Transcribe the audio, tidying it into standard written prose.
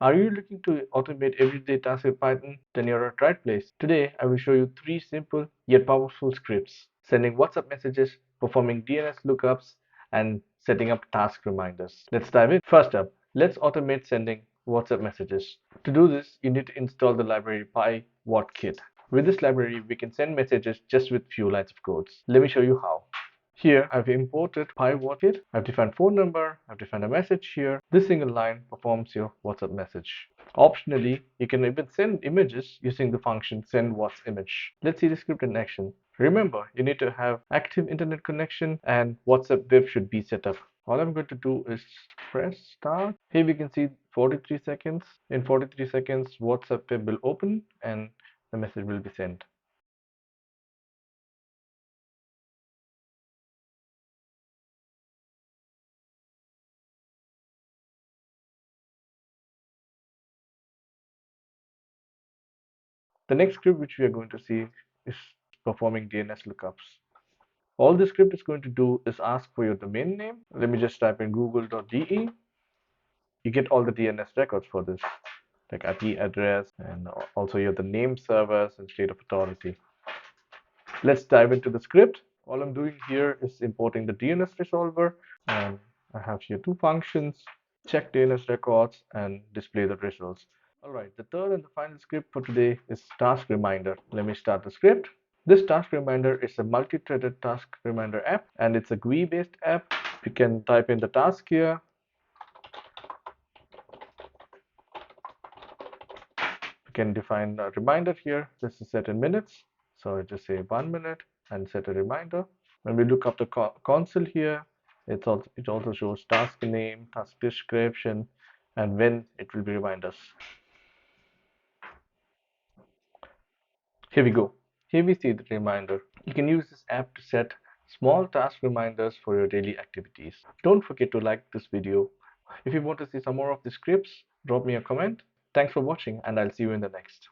Are you looking to automate everyday tasks with Python? Then you're at the right place. Today, I will show you 3 simple yet powerful scripts: sending WhatsApp messages, performing DNS lookups, and setting up task reminders. Let's dive in. First up, let's automate sending WhatsApp messages. To do this, you need to install the library pywhatkit. With this library, we can send messages just with few lines of codes. Let me show you how. Here I've imported pywhatkit. I've defined phone number, I've defined a message here. This single line performs your WhatsApp message. Optionally, you can even send images using the function send_what's_image. Let's see the script in action. Remember, you need to have active internet connection and WhatsApp div should be set up. All I'm going to do is press start. Here we can see 43 seconds. In 43 seconds, WhatsApp web will open and the message will be sent. The next script which we are going to see is performing DNS lookups. All this script is going to do is ask for your domain name. Let me just type in google.de. You get all the DNS records for this, like IP address, and also you have the name servers and state of authority. Let's dive into the script. All I'm doing here is importing the DNS resolver, and I have here 2 functions: check DNS records and display the results. All right, the third and the final script for today is task reminder. Let me start the script. This task reminder is a multi-threaded task reminder app, and it's a GUI-based app. You can type in the task here. You can define a reminder here. This is set in minutes, so I just say 1 minute and set a reminder. When we look up the console here, it also shows task name, task description, and when it will be remind us. Here we go. Here we see the reminder. You can use this app to set small task reminders for your daily activities. Don't forget to like this video. If you want to see some more of the scripts, drop me a comment. Thanks for watching, and I'll see you in the next.